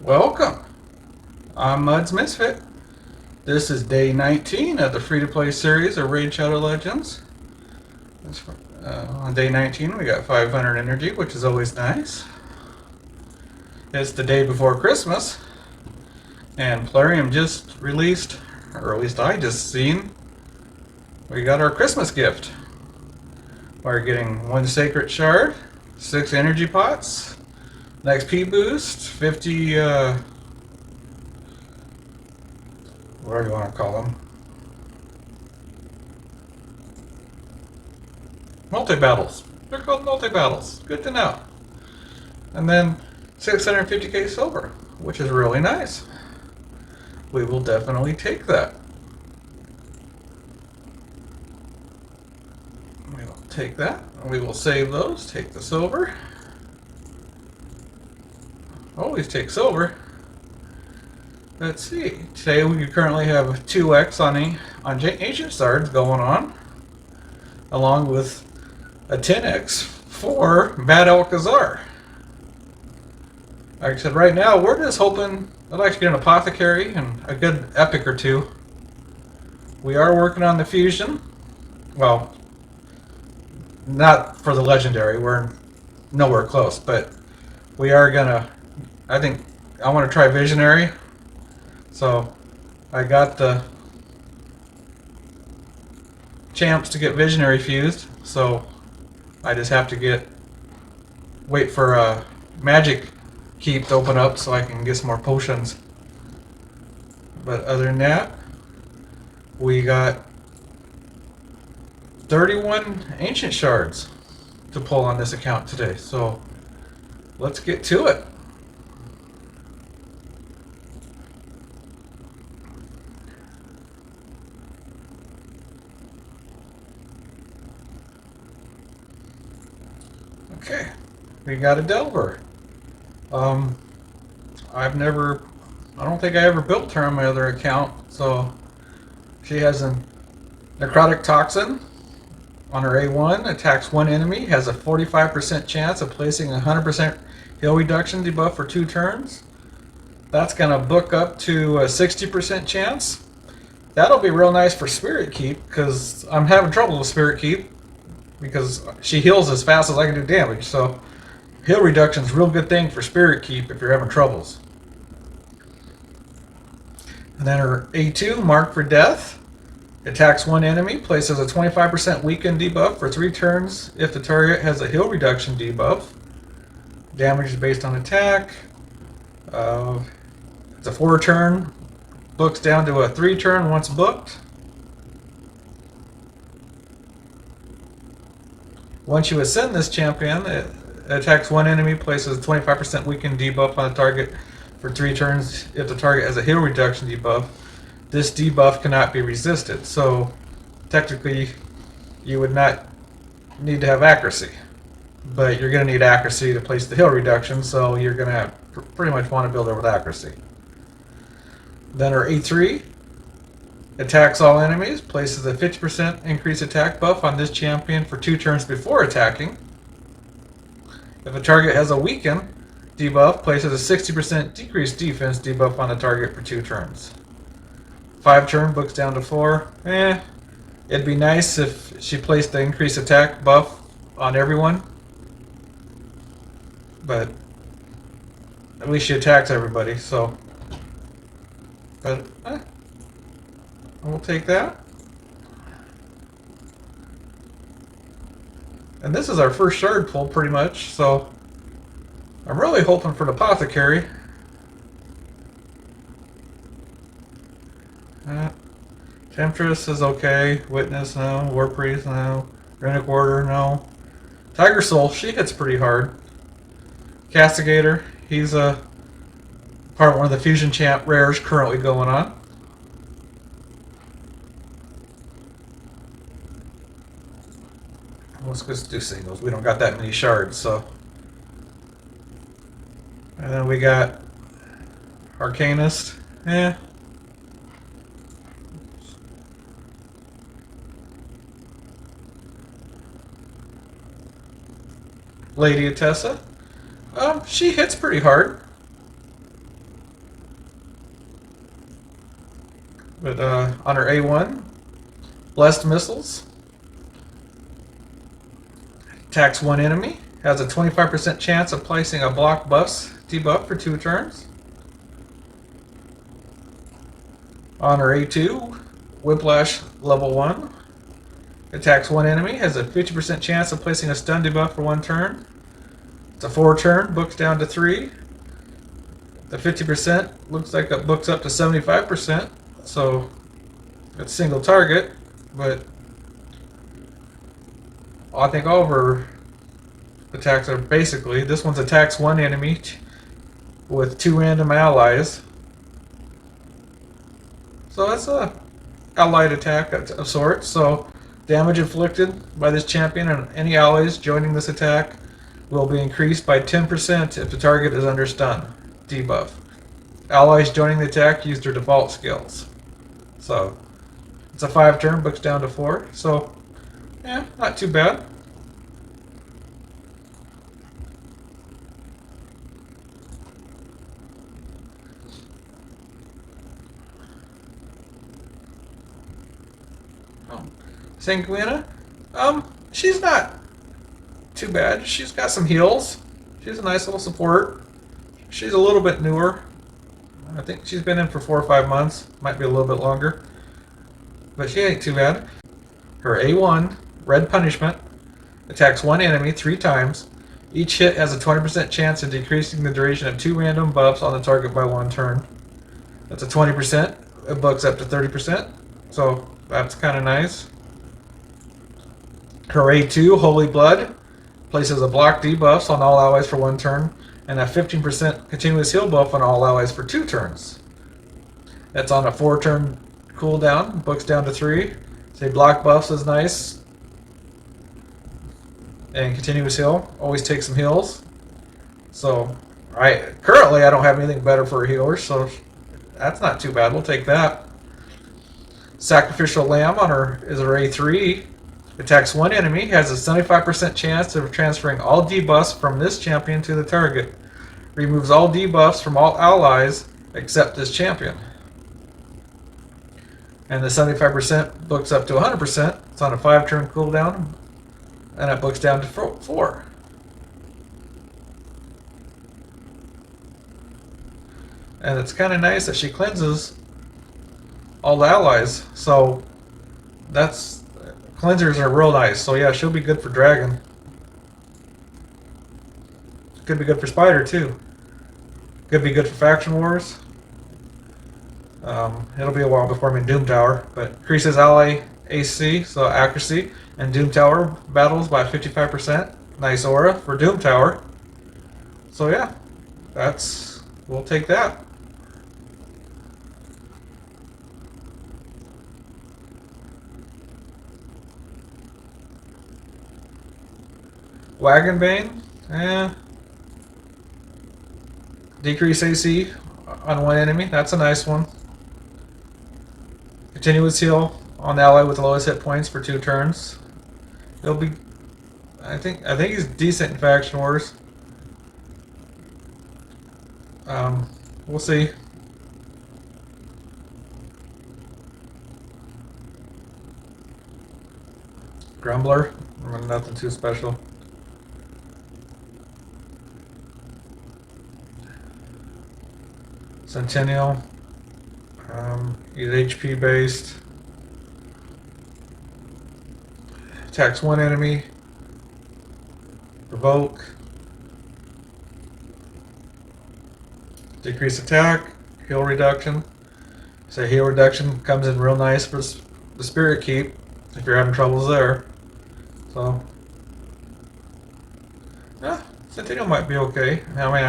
Welcome. I'm Mud's Misfit. This is day 19 of the free-to-play series of Raid Shadow Legends. On day 19 we got 500 energy, which is always nice. It's the day before Christmas, and Plarium just released, or at least I just seen, we got our Christmas gift. We're getting 1 Sacred Shard, 6 energy pots, an XP boost, 50, whatever you want to call them, multi-battles. They're called multi-battles. Good to know. And then 650k silver, which is really nice. We will definitely take that. We will take that. We will save those. Take the silver. Always take silver. Let's see. Today we currently have 2x on Ancient Shards going on, along with a 10x for Bad Alcazar. Like I said, right now we're just hoping I'd like to get an apothecary and a good epic or two. We are working on the fusion. Well, not for the legendary. We're nowhere close, but we are gonna. I think I want to try visionary. So I got the champs to get visionary fused. So I just have to wait for a magic keep to open up so I can get some more potions. But other than that, we got 31 ancient shards to pull on this account today. So let's get to it. Okay, we got a Delver. I don't think I ever built her on my other account, so she has a necrotic toxin on her A1, attacks one enemy, has a 45% chance of placing a 100% heal reduction debuff for 2 turns. That's going to book up to a 60% chance. That'll be real nice for Spirit Keep, because I'm having trouble with Spirit Keep, because she heals as fast as I can do damage, so heal reduction is a real good thing for Spirit Keep if you're having troubles. And then her A2, Mark for Death, attacks one enemy, places a 25% weaken debuff for 3 turns if the target has a heal reduction debuff. Damage is based on attack. It's a 4 turn, books down to a 3 turn once booked. Once you ascend this champion, it attacks one enemy, places a 25% weakened debuff on the target for 3 turns if the target has a heal reduction debuff. This debuff cannot be resisted, so technically you would not need to have accuracy. But you're going to need accuracy to place the heal reduction, so you're going to pretty much want to build her with accuracy. Then her A3 attacks all enemies, places a 50% increased attack buff on this champion for 2 turns before attacking. If a target has a weaken debuff, places a 60% decreased defense debuff on the target for 2 turns. 5 turn, books down to 4. It'd be nice if she placed the increased attack buff on everyone, but at least she attacks everybody, so. But we'll take that. And this is our first shard pull pretty much, so I'm really hoping for the apothecary. Temptress is okay. Witness, no. War Priest, no. Runic Warder, no. Tiger Soul, she hits pretty hard. Castigator, he's a part of one of the fusion champ rares currently going on. Let's just do singles. We don't got that many shards, so. And then we got Arcanist. Lady Atessa. She hits pretty hard. But on her A1, blessed missiles. Attacks one enemy. Has a 25% chance of placing a block buffs debuff for 2 turns. On her A2, Whiplash level 1. Attacks one enemy. Has a 50% chance of placing a stun debuff for 1 turn. It's a 4 turn. Books down to 3. The 50% looks like it books up to 75%. So it's single target. But I think all of her attacks are basically, this one's attacks one enemy with 2 random allies. So that's a allied attack of sorts. So damage inflicted by this champion and any allies joining this attack will be increased by 10% if the target is under stun debuff. Allies joining the attack use their default skills. So it's a 5 turn, books down to 4. So yeah, not too bad. Sanguina, she's not too bad. She's got some heals. She's a nice little support. She's a little bit newer. I think she's been in for 4 or 5 months. Might be a little bit longer. But she ain't too bad. Her A1, Red Punishment, attacks one enemy 3 times. Each hit has a 20% chance of decreasing the duration of 2 random buffs on the target by 1 turn. That's a 20%. It bucks up to 30%. So that's kind of nice. Her A2, Holy Blood, places a block debuffs on all allies for 1 turn, and a 15% continuous heal buff on all allies for 2 turns. That's on a 4 turn cooldown, books down to 3. Say block buffs is nice. And continuous heal, always take some heals. So, currently I don't have anything better for a healer, so that's not too bad. We'll take that. Sacrificial Lamb on her is her A3. Attacks one enemy, has a 75% chance of transferring all debuffs from this champion to the target. Removes all debuffs from all allies except this champion. And the 75% books up to 100%. It's on a 5 turn cooldown. And it books down to 4. And it's kind of nice that she cleanses all the allies. So that's... Cleansers are real nice, so yeah, she'll be good for Dragon. Could be good for Spider too. Could be good for Faction Wars. It'll be a while before I'm in Doom Tower, but increases ally AC, so accuracy, and Doom Tower battles by 55%. Nice aura for Doom Tower. So yeah, we'll take that. Wagon Bane, decrease AC on one enemy. That's a nice one. Continuous heal on the ally with the lowest hit points for 2 turns. He'll be, I think he's decent in Faction Wars. We'll see. Grumbler, nothing too special. Centennial, he's HP based. Attacks one enemy. Provoke. Decrease attack. Heal reduction. So heal reduction comes in real nice for the Spirit Keep if you're having troubles there. So, yeah, Centennial might be okay. I mean,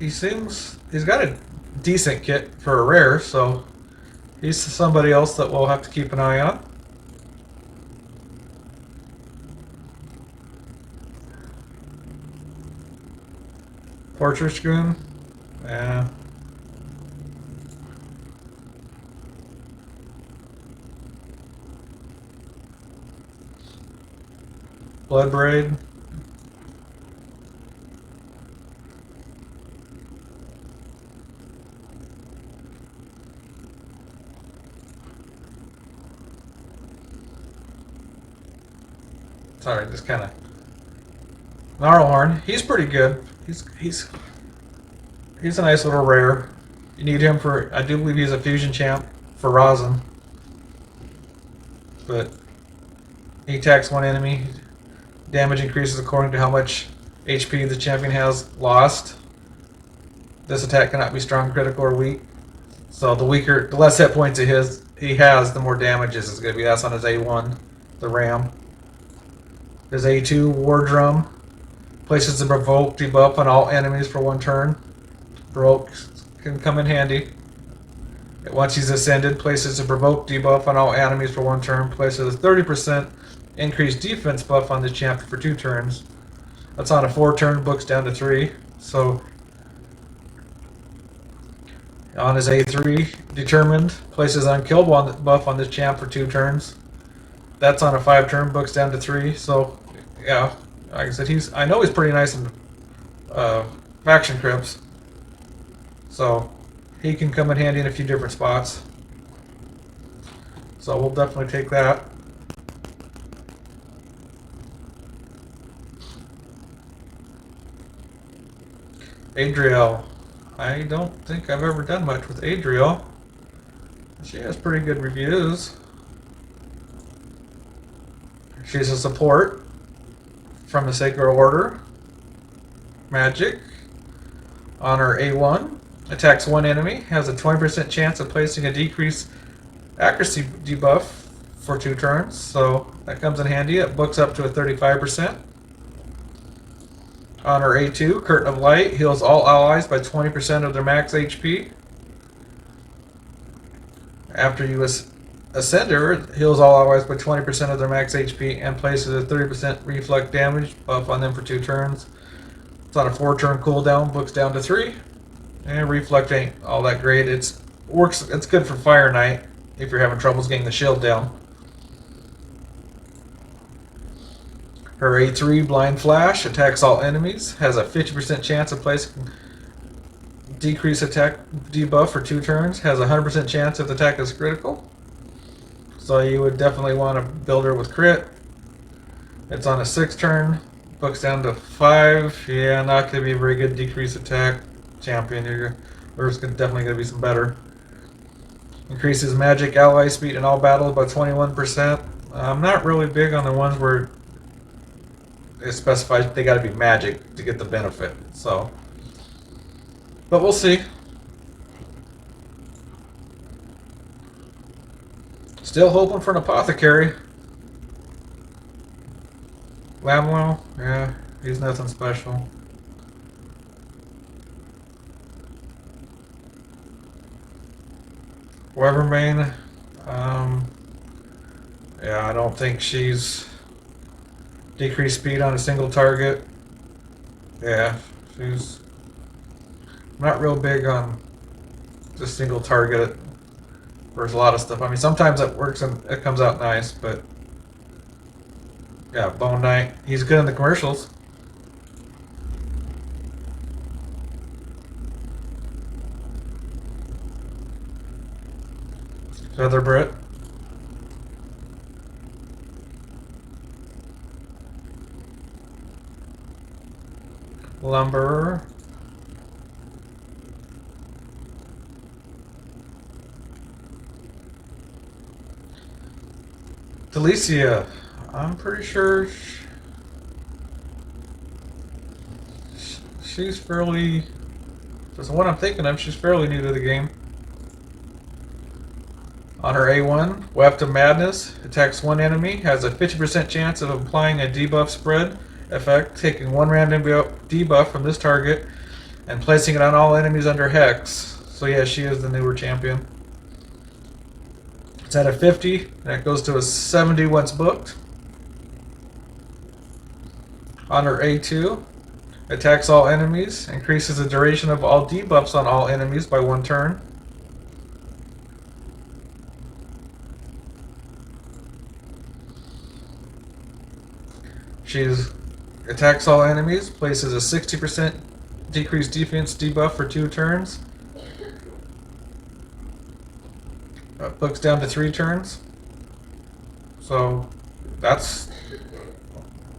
he's got a decent kit for a rare, so he's somebody else that we'll have to keep an eye on. Fortress Goon, yeah. Blood Braid. Sorry, just kind of Gnarlhorn. He's pretty good. He's a nice little rare. You need him for. I do believe he's a fusion champ for Rosin, but he attacks one enemy. Damage increases according to how much HP the champion has lost. This attack cannot be strong, critical, or weak. So the less hit points he has, the more damages is going to be. That's on his A1, the Ram. His A2, War Drum, places the Provoke debuff on all enemies for 1 turn. Provoke can come in handy. Once he's ascended, places a Provoke debuff on all enemies for 1 turn. Places a 30% increased defense buff on the champion for 2 turns. That's on a 4 turn, books down to 3. So on his A3, Determined, places Unkill buff on this champ for 2 turns. That's on a 5 turn, books down to 3. So yeah, like I said, I know he's pretty nice in faction crypts. So he can come in handy in a few different spots. So we'll definitely take that. Adriel. I don't think I've ever done much with Adriel. She has pretty good reviews. She's a support from the Sacred Order. Magic. On her A1. Attacks 1 enemy. Has a 20% chance of placing a decreased accuracy debuff for 2 turns. So that comes in handy. It books up to a 35%. On her A2, Curtain of Light heals all allies by 20% of their max HP. After you ascend her, it heals all allies by 20% of their max HP and places a 30% reflect damage buff on them for 2 turns. It's on a 4 turn cooldown, books down to 3. And reflect ain't all that great. It's good for Fire Knight if you're having troubles getting the shield down. Her A3, Blind Flash, attacks all enemies, has a 50% chance of placing decrease attack debuff for 2 turns, has a 100% chance if the attack is critical. So you would definitely want to build her with crit. It's on a 6 turn, books down to 5. Yeah, not going to be a very good decrease attack champion. There's definitely going to be some better. Increases magic ally speed in all battles by 21%. I'm not really big on the ones where it specifies they got to be magic to get the benefit. So, but we'll see. Still hoping for an apothecary. Lamlo, yeah, he's nothing special. Weathermane, yeah, I don't think she's decreased speed on a single target. Yeah, she's not real big on just single target. There's a lot of stuff. I mean, sometimes it works and it comes out nice, but yeah, Bone Knight, he's good in the commercials. Feather Brit. Lumberer. Delicia. I'm pretty sure she's fairly, just what I'm thinking of, she's fairly new to the game. On her A1, Wept of Madness, attacks 1 enemy, has a 50% chance of applying a debuff spread effect, taking 1 random debuff from this target and placing it on all enemies under Hex. So yeah, she is the newer champion. It's at a 50, and it goes to a 70 once booked. On her A2, attacks all enemies, increases the duration of all debuffs on all enemies by 1 turn. She attacks all enemies, places a 60% decreased defense debuff for 2 turns. Books down to 3 turns. So that's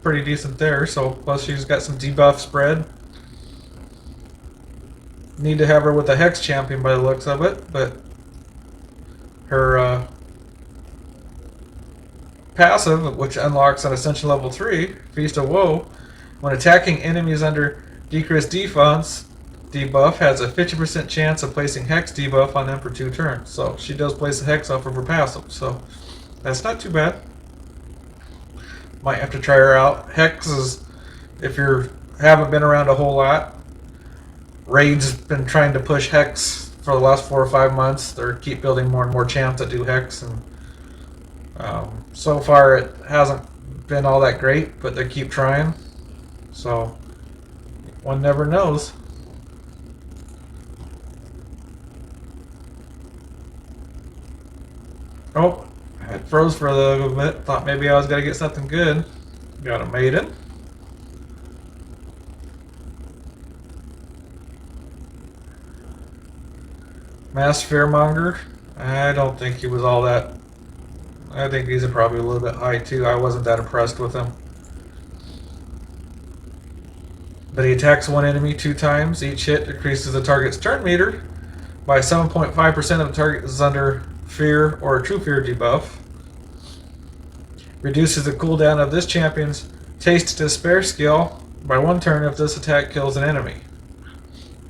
pretty decent there. So plus she's got some debuff spread. Need to have her with a Hex champion by the looks of it, but her passive, which unlocks on Ascension level 3, Feast of Woe, when attacking enemies under decreased defense debuff, has a 50% chance of placing Hex debuff on them for 2 turns. So she does place a Hex off of her passive, so that's not too bad. Might have to try her out. Hex is, if you haven't been around a whole lot, Raid's been trying to push Hex for the last 4 or 5 months. They keep building more and more champs that do Hex, and so far it hasn't been all that great, but they keep trying. So one never knows. Oh, it froze for a little bit. Thought maybe I was going to get something good. Got a maiden. Mass Fearmonger. I don't think he was all that. I think these are probably a little bit high too. I wasn't that impressed with him. But he attacks one enemy 2 times. Each hit decreases the target's turn meter by 7.5% of the target is under fear or a true fear debuff. Reduces the cooldown of this champion's Taste Despair skill by 1 turn if this attack kills an enemy.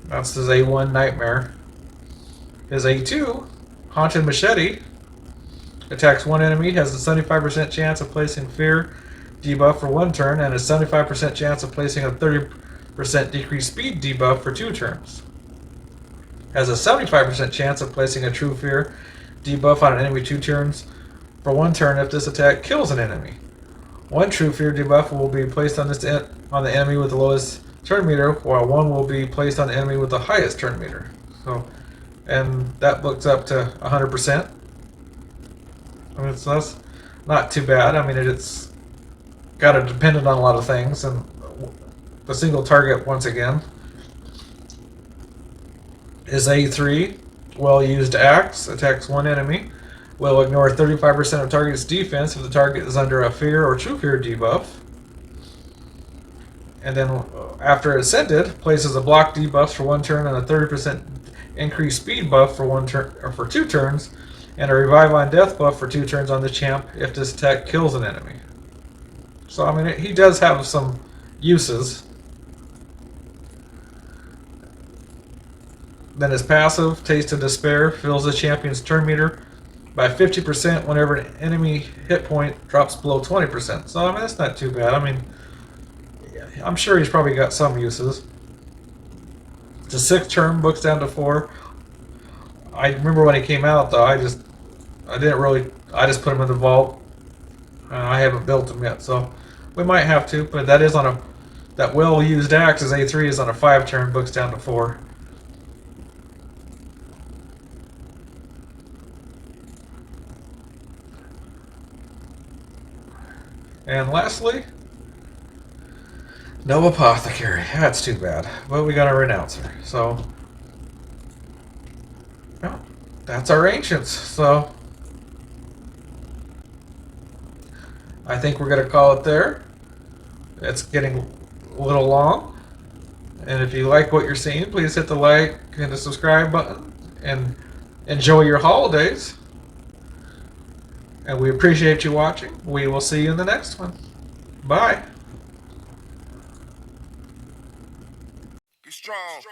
That's his A1 Nightmare. His A2, Haunted Machete, attacks one enemy, has a 75% chance of placing Fear debuff for 1 turn, and a 75% chance of placing a 30% decreased speed debuff for 2 turns. Has a 75% chance of placing a True Fear debuff on an enemy 2 turns for 1 turn if this attack kills an enemy. 1 True Fear debuff will be placed on the enemy with the lowest turn meter, while 1 will be placed on the enemy with the highest turn meter. So, and that looks up to 100%. I mean, so that's not too bad. I mean, it's got to depend on a lot of things, and the single target, once again, is A3. Well-used axe attacks one enemy. Will ignore 35% of target's defense if the target is under a fear or true fear debuff. And then after ascended, places a block debuff for 1 turn and a 30% increased speed buff for 1 turn or for 2 turns, and a revive on death buff for 2 turns on the champ if this attack kills an enemy. So I mean, he does have some uses. Then his passive, Taste of Despair, fills the champion's turn meter by 50% whenever an enemy hit point drops below 20%. So I mean, that's not too bad. I mean, I'm sure he's probably got some uses. It's a 6th turn, books down to 4. I remember when he came out though, I just put him in the vault. I haven't built him yet, so we might have to, but that is on that well-used axe is A3 is on a 5 turn, books down to 4. And lastly, no apothecary. That's too bad. But we got a renouncer. So, well, that's our ancients. So, I think we're going to call it there. It's getting a little long. And if you like what you're seeing, please hit the like and the subscribe button. And enjoy your holidays. And we appreciate you watching. We will see you in the next one. Bye. Be strong.